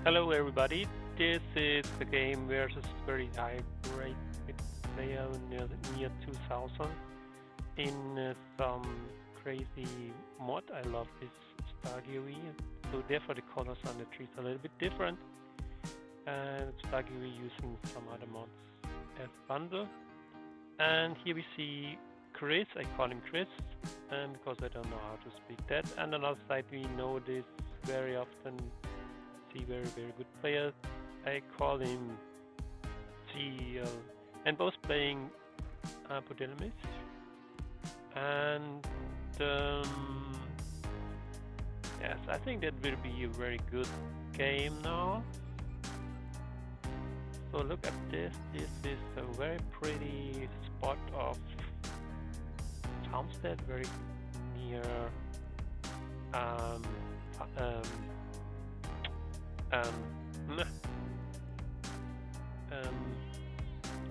Hello everybody, this is the game versus very high rated player near 2000 in some crazy mod. I love this s.e.e.h, so therefore the colors on the trees are a little bit different, and s.e.e.h using some other mods as bundle. And here we see Chris, I call him Chris, because I don't know how to speak that. And on the other side we know this very often, see very good players. I call him CL, and both playing fertility. And yes, I think that will be a very good game now. So look at this. This is a very pretty spot of Farmstead, very near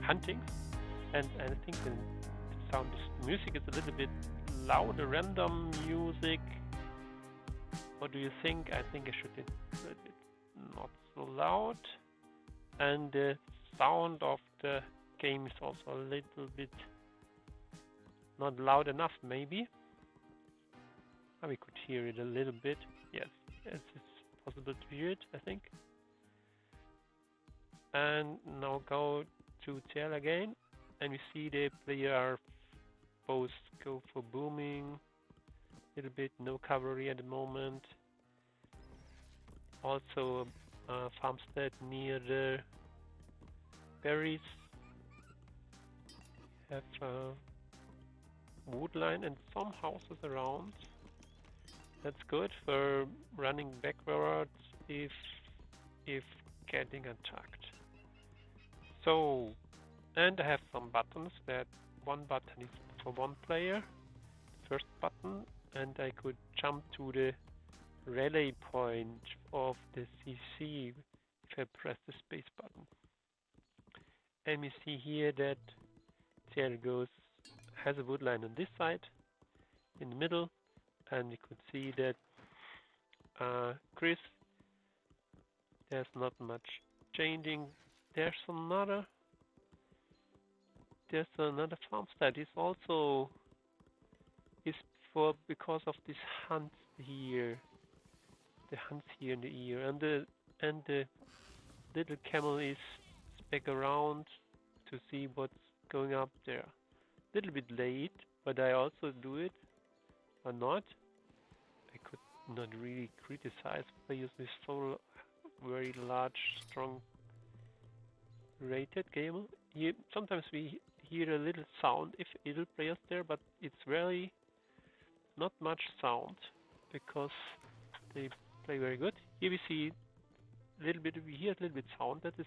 hunting, and I think the sound, the music is a little bit louder, random music. What do you think? I think I should be a little bit not so loud, and the sound of the game is also a little bit not loud enough, maybe. We could hear it a little bit. Yes, it's possible to hear it, I think. And now go to tail again, and we see the player both go for booming, a little bit no cavalry at the moment. Also farmstead near the berries, have wood line and some houses around. That's good for running backwards if getting attacked. So, and I have some buttons. That one button is for one player, first button, and I could jump to the relay point of the CC if I press the space button. And we see here that there goes, has a wood line on this side in the middle, and we could see that Chris, there's not much changing. There's another farmstead. It's also because of this hunts here, the hunts here in the ear, and the little camel is back around to see what's going up there. Little bit late, but I also do it or not. I could not really criticize if I use this so very large, strong rated game. Here, sometimes we hear a little sound if idle players there, but it's really not much sound because they play very good. Here we see a little bit, we hear a little bit sound that is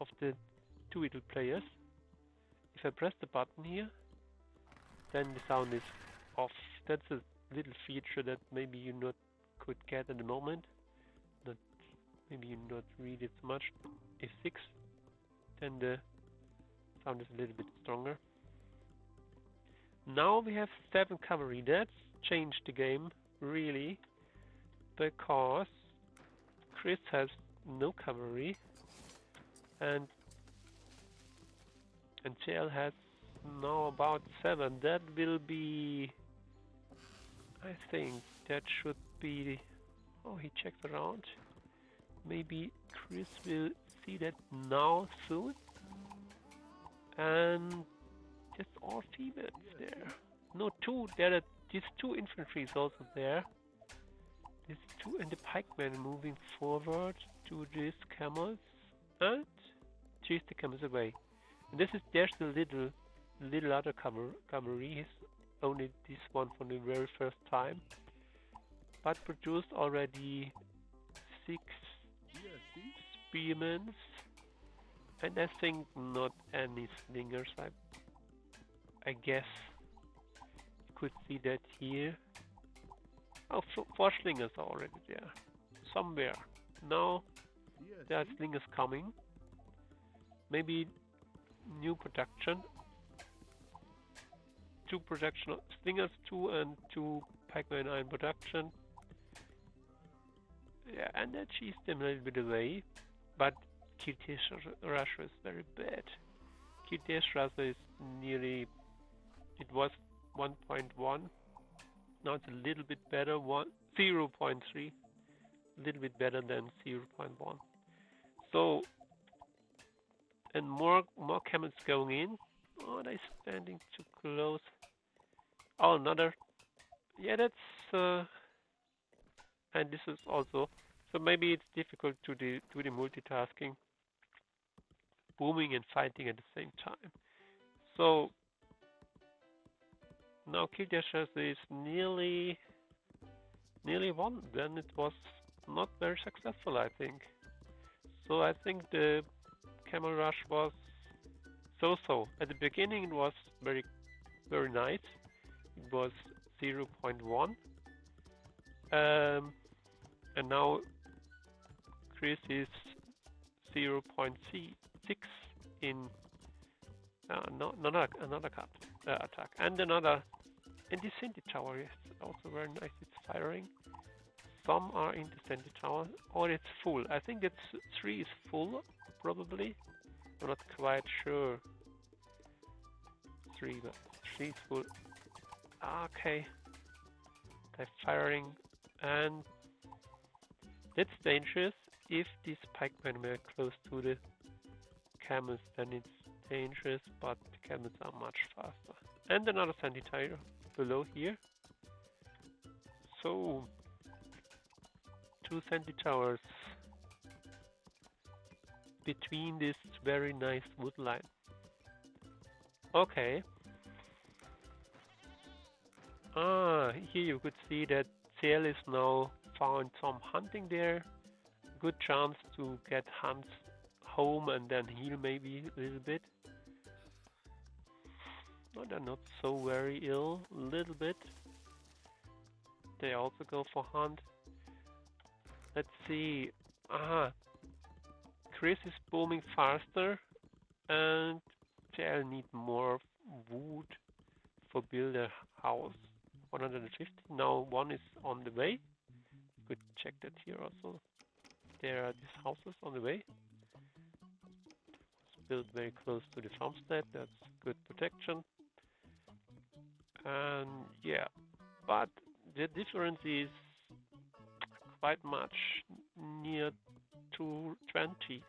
of the two idle players. If I press the button here, then the sound is off. That's a little feature that maybe you not could get at the moment. Maybe you not read it so much. F6, then the sound is a little bit stronger. Now we have 7 cavalry. That's changed the game really, because Chris has no cavalry and JL has now about 7. That will be, I think that should be, oh, he checks around. Maybe Chris will see that now soon. And just all females there. No, 2, there are these 2 infantry is also there. These 2 and the pikemen moving forward to these camels and chase the camels away. And there's the little other cavalry, only this one from the very first time, but produced already 6 spearmen, and I think not any slingers. I guess you could see that here. Oh, 4 slingers are already there somewhere. Now there are slingers coming. Maybe new production. 2 production slingers, 2 and 2 pikemen are in production. Yeah, and that chased them a little bit away, but KTS Russia is very bad. KTS Russia is nearly, it was 1.1, now it's a little bit better, 0.3, a little bit better than 0.1. So, and more camels going in. Oh, they're standing too close. Oh, another. Yeah, that's and this is also, so maybe it's difficult to do the multitasking, booming and fighting at the same time. So now Kill Dashers is nearly won. Then it was not very successful, I think. So I think the Camel Rush was so-so. At the beginning it was very nice. It was 0.1. And now Chris is 0.6 in another cut attack, and another. And the Senti Tower is also very nice. It's firing. Some are in the Senti Tower, or it's full. I think it's 3 is full, probably. I'm not quite sure. 3, but 3 is full. Okay. They're firing, and that's dangerous. If these pikemen were close to the camels, then it's dangerous, but the camels are much faster. And another Sandy Tire below here. So, 2 Sandy Towers between this very nice wood line. Okay. Here you could see that Zell is now found some hunting there. Good chance to get hunts home and then heal maybe a little bit. No, they're not so very ill, a little bit. They also go for hunt. Let's see. Chris is booming faster and they'll need more wood for build a house. 150. Now one is on the way. You could check that here also. There are these houses on the way. It's built very close to the farmstead. That's good protection. And yeah, but the difference is quite much, near to 20.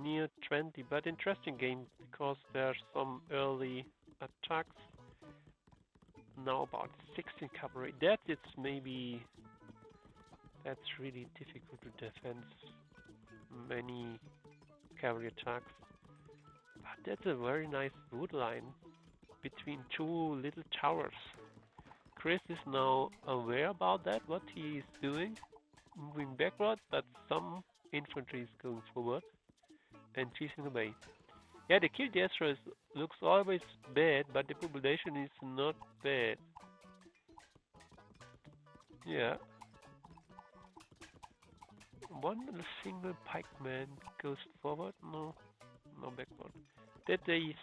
Near 20, but interesting game because there's some early attacks. Now about 16 cavalry. That's really difficult to defend many cavalry attacks. But that's a very nice wood line between 2 little towers. Chris is now aware about that, what he is doing, moving backward, but some infantry is going forward and chasing away. Yeah, the kill destroyers looks always bad, but the population is not bad. Yeah. One single pikeman goes forward, no backward. That they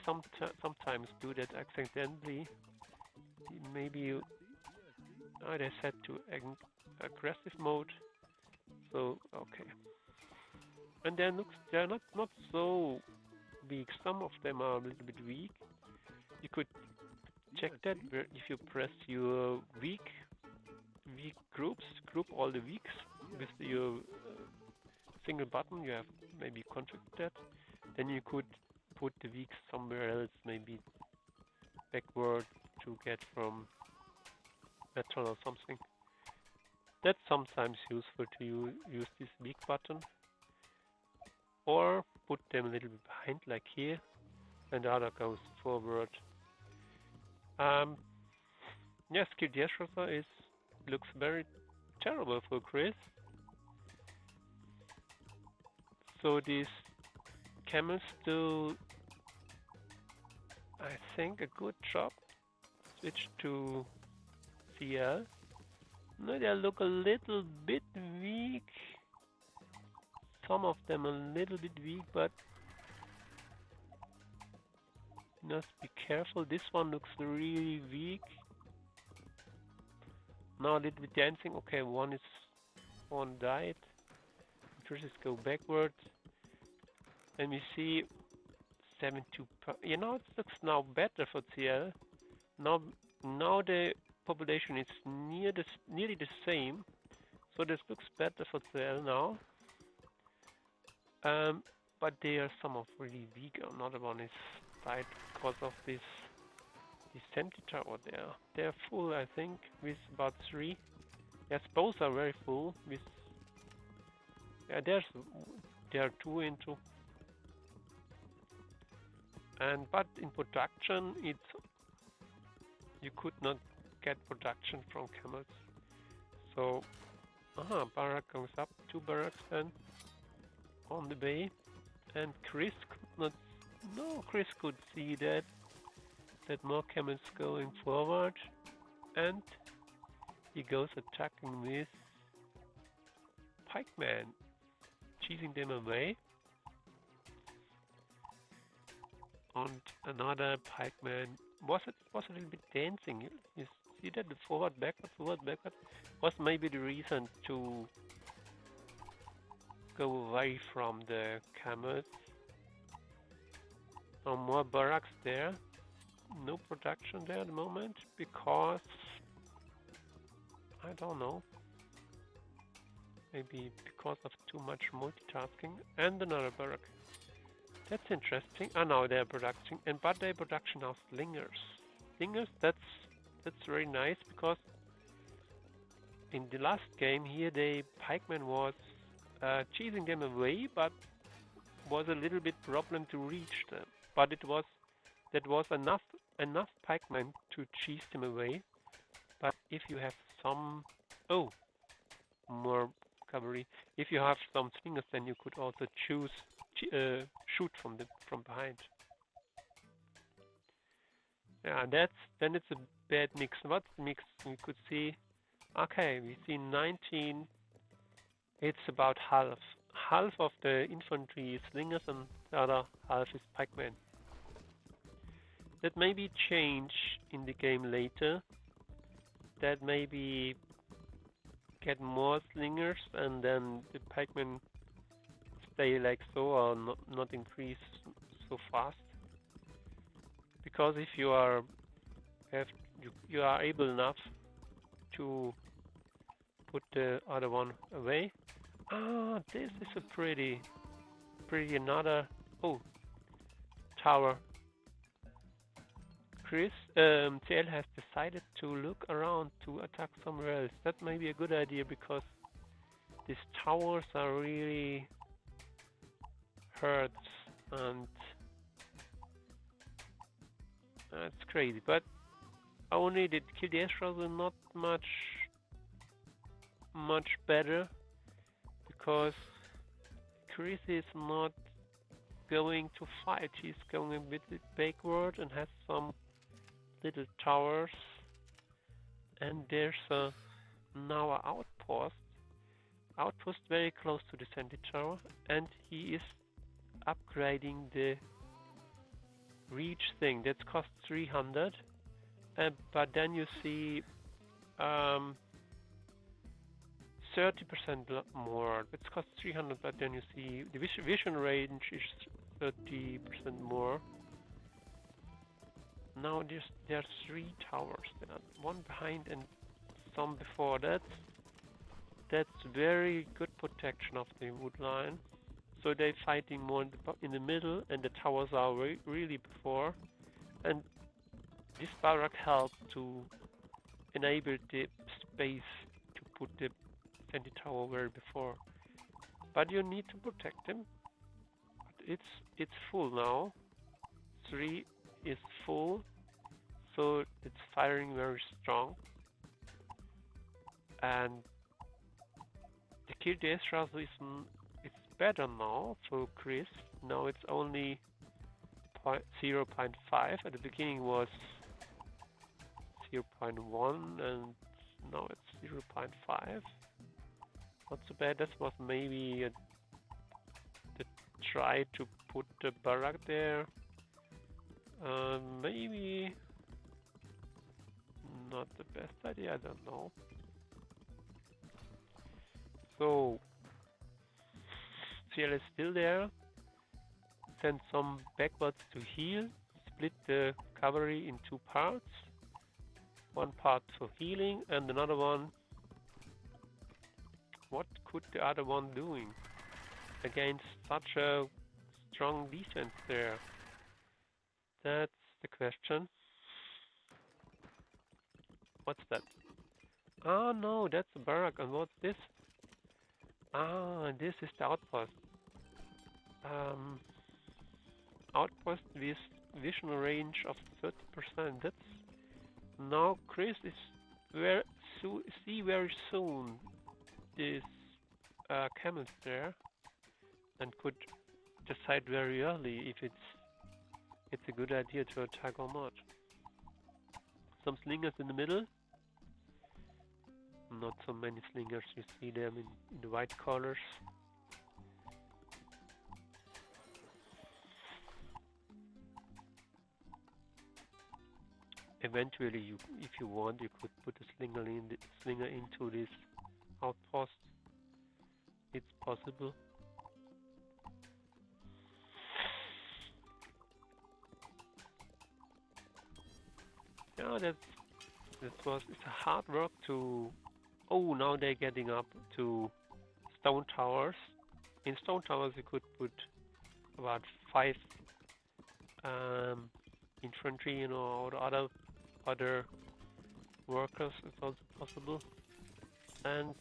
sometimes do that accidentally. Maybe they set to aggressive mode. So okay. And then they're not so weak. Some of them are a little bit weak. You could check that if you press your weak group all the weaks with your single button. You have maybe configured that. Then you could put the weaks somewhere else, maybe backward to get from metal or something. That's sometimes useful to use this weak button. Or put them a little bit behind, like here, and the other goes forward. Yes, Kill Destroyer looks very terrible for Chris. So these camels do, I think, a good job. Switch to CL. No, they look a little bit weak. Some of them a little bit weak, but must be careful. This one looks really weak. Now a little bit dancing. Okay, one is one died. Matrices go backwards. And we see 72 per, you know, it looks now better for CL. Now the population is nearly the same. So this looks better for CL now. But they are some of really weak. Another one is died because of this sentry tower there. They're full, I think, with about 3. Yes, both are very full. With yeah, there are 2 into. But in production, you could not get production from camels. So, barrack goes up, 2 barracks then on the bay, and Chris could not. No, Chris could see that more camels going forward, and he goes attacking with pikemen, chasing them away. And another pikeman was a little bit dancing. You see that the forward backward was maybe the reason to go away from the camels. No more barracks there. No production there at the moment because I don't know. Maybe because of too much multitasking. And another barrack. That's interesting. Now they're production, but they're production of slingers. Slingers, that's very nice because in the last game here, the pikeman was chasing them away, but was a little bit problem to reach them. But that was enough pikemen to chase them away. But if you have some more cavalry, if you have some slingers, then you could also shoot from behind. Yeah, then it's a bad mix. What's the mix? We could see. Okay, we see 19. It's about half. Half of the infantry is slingers, and the other half is pikemen. That may be change in the game later. That maybe get more slingers, and then the pikemen stay like so, or not increase so fast. Because if you are able enough to put the other one away. This is a pretty another tower. Chris, CL has decided to look around to attack somewhere else. That may be a good idea because these towers are really hurts and it's crazy. But only the kill the Ezra will not much better because Chris is not going to fight. He's going a bit backward and has some little towers, and there's now an outpost very close to the center tower, and he is upgrading the reach thing that costs 300, but then you see 30% more. It costs 300, but then you see the vision range is 30% more. Now there are 3 towers. There are one behind and some before. That's very good protection of the wood line. So they're fighting more in the middle, and the towers are really before. And this barrack helped to enable the space to put the center tower very before. But you need to protect them. It's full now. 3 is full, so it's firing very strong. And the kill the Ezra is better now for Chris. Now it's only 0.5. At the beginning was 0.1, and now it's 0.5. Not so bad. That was maybe the try to put the barrack there. Maybe not the best idea, I don't know. So CL is still there. Send some backwards to heal. Split the cavalry in 2 parts. One part for healing and another one. What could the other one doing against such a strong defense there? That's the question. What's that? Ah, no, that's a barrack. And what's this? Ah, this is the outpost. Outpost with vision range of 30%. That's now Chris is see very soon this camels there and could decide very early if it's a good idea to attack or not. Some slingers in the middle. Not so many slingers, you see them in the white colors. Eventually, if you want, you could put a slinger into this outpost. It's possible. Yeah, it's a hard work to. Oh, now they're getting up to stone towers. In stone towers, you could put about 5 infantry, or other workers. It's also possible, and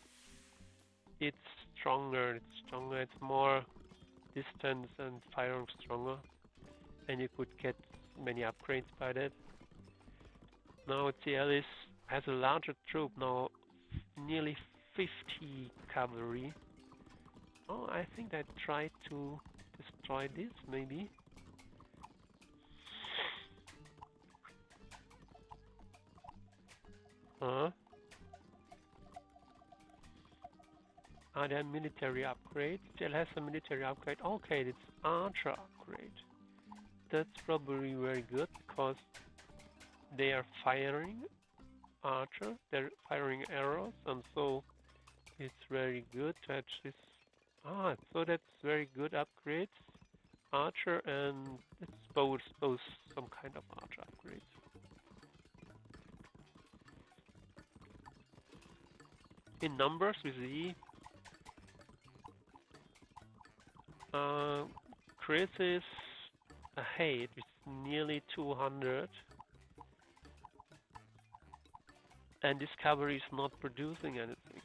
it's stronger. It's more distance and firing stronger, and you could get many upgrades by that. Now CL has a larger troop now, nearly 50 cavalry. Oh, I think I tried to destroy this, maybe. Huh? Are there military upgrades? Still has a military upgrade. Okay, it's archer upgrade. That's probably very good because they are firing archer. They're firing arrows, and so it's very good to have this. Ah, so that's very good upgrades. Archer and it's both some kind of archer upgrades. In numbers, we see Chris is ahead with nearly 200, and this cavalry is not producing anything.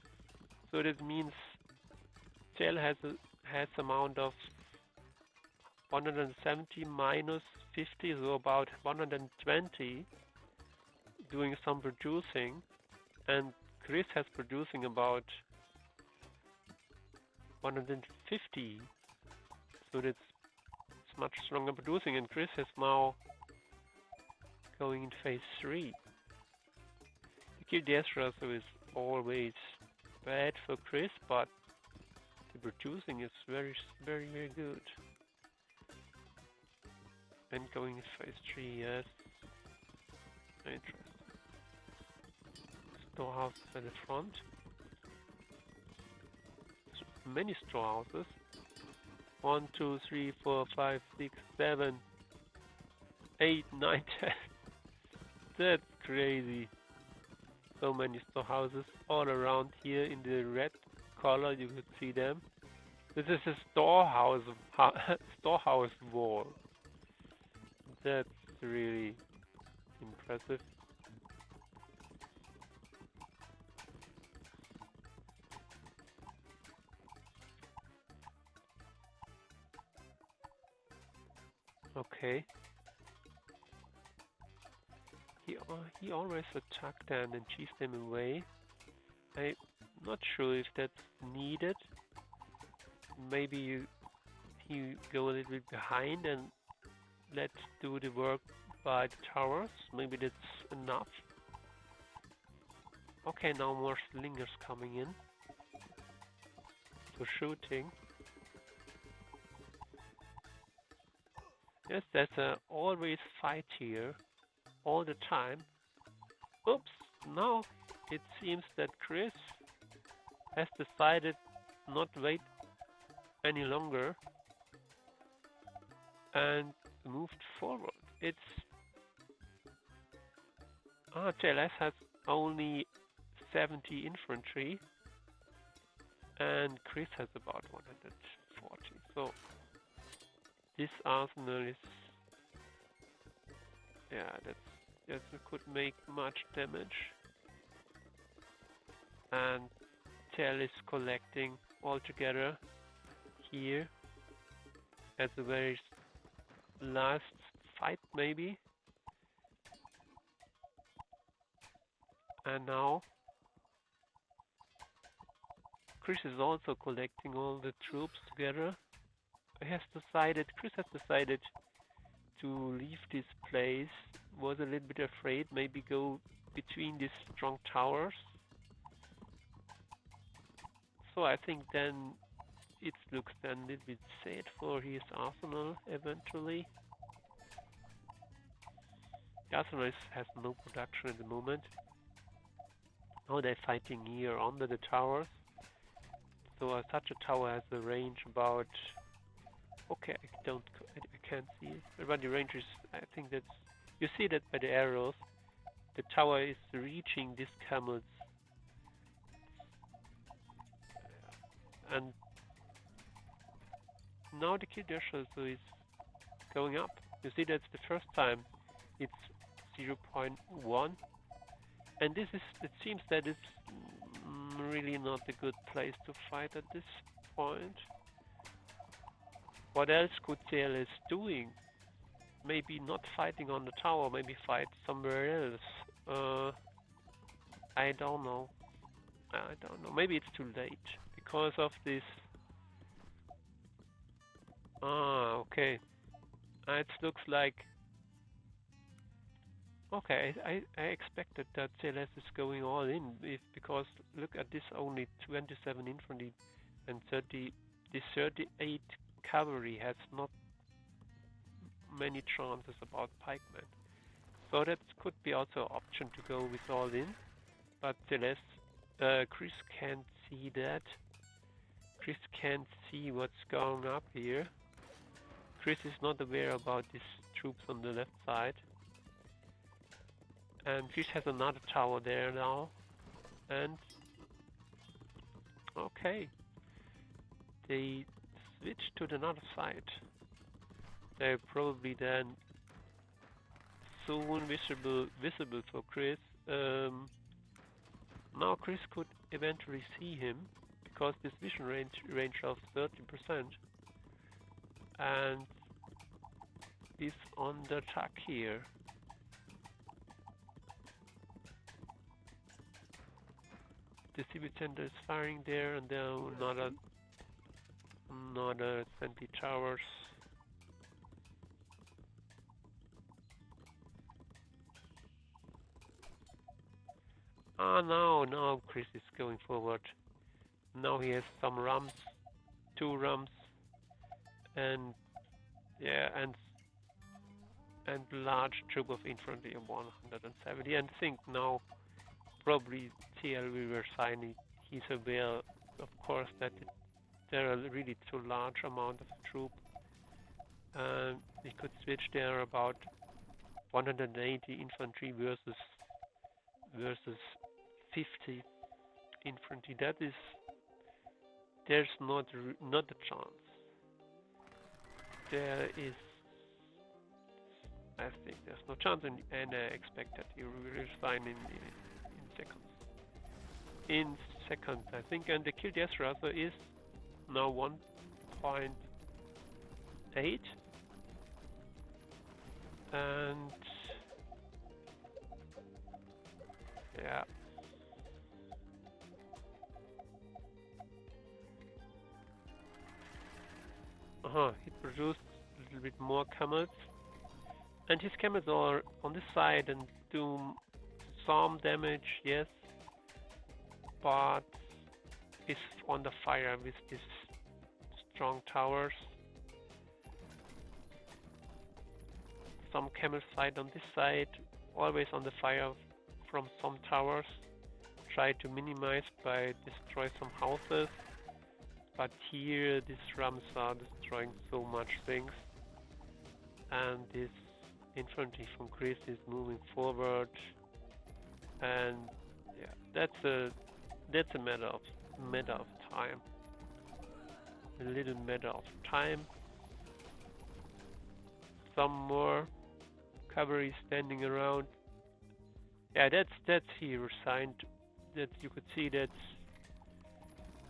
So that means Cell has amount of 170 minus 50, so about 120 doing some producing, and Chris has producing about 150, so that's much stronger producing, and Chris is now going in phase 3. The kill death ratio is always bad for Chris, but the producing is very good. And going in phase 3, yes. Interesting. Storehouse at the front. Many storehouses. 1, 2, 3, 4, 5, 6, 7, 8, 9, 10. That's crazy. So many storehouses all around here in the red color. You could see them. This is a storehouse wall. That's really impressive. Okay. He always attacked them and chase them away. I'm not sure if that's needed. Maybe he go a little bit behind and let's do the work by the towers. Maybe that's enough. Okay, now more slingers coming in for shooting. Yes, there's always fight here, all the time. Oops, now it seems that Chris has decided not wait any longer and moved forward. It's TLS has only 70 infantry and Chris has about 140. So this arsenal is, yeah, that could make much damage. And Tel is collecting all together here at the very last fight maybe. And now Chris is also collecting all the troops together. Chris has decided to leave this place, was a little bit afraid, maybe go between these strong towers. So I think then it looks then a little bit sad for his arsenal eventually. The arsenal has no production at the moment. Now they're fighting here under the towers. So such a tower has a range about, okay, I can't see it, but the range is, I think that's, you see that by the arrows, the tower is reaching these camels. And now the kill dash is going up. You see that's the first time it's 0.1. And this is, it seems that it's really not a good place to fight at this point. What else could TLS doing? Maybe not fighting on the tower, maybe fight somewhere else. I don't know. Maybe it's too late because of this. Okay. It looks like. Okay, I expected that TLS is going all in, because look at this, only 27 infantry and 38 cavalry has not many chances about pikemen. So that could be also an option to go with all in, but TLS, Chris can't see that. Chris can't see what's going up here. Chris is not aware about these troops on the left side. And Chris has another tower there now. And okay, they switch to the other side. They're probably then soon visible for Chris. Now Chris could eventually see him because this vision range of 30%, and is on the attack here. The civil center is firing there, and there are another 20 towers. Now Chris is going forward. Now he has some rams, 2 rams, and yeah, and large troop of infantry of 170. And think now probably TL will resign. He's aware, of course, that there are really too large amount of troop. We could switch there about 180 infantry versus 50 infantry. That is, there's not a chance. There is, I think there's no chance, and I expect that he will resign in seconds. In seconds, I think, and the kill death ratio is now 1.8, and yeah. He produced a little bit more camels, and his camels are on this side and do some damage, yes, but is on the fire with these strong towers. Some camels fight on this side, always on the fire from some towers. Try to minimize by destroy some houses. But here, these rams are destroying so much things, and this infantry from Chris is moving forward, and yeah, that's a matter of time, a little matter of time. Some more cavalry standing around. Yeah, that's he resigned. That you could see that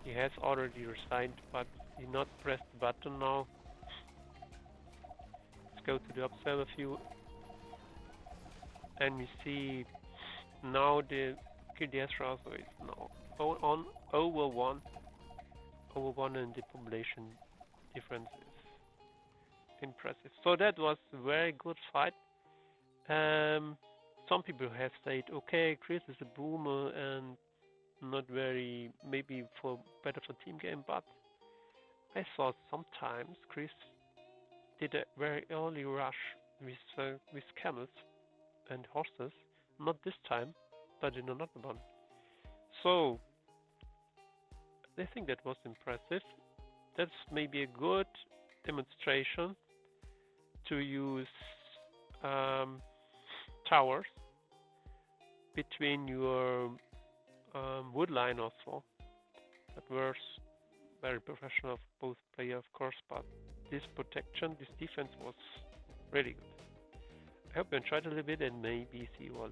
he has already resigned, but he not pressed the button now. Let's go to the observer view, and we see now the KDS ratio is now on over one, and the population difference is impressive. So that was a very good fight. Some people have said, okay, Chris is a boomer and not very, maybe better for team game, but I thought sometimes Chris did a very early rush with camels and horses, not this time, but in another one. So I think that was impressive. That's maybe a good demonstration to use towers between your wood line also. That was very professional of both players, of course, but this protection, this defense was really good. I hope you enjoyed a little bit and maybe see you all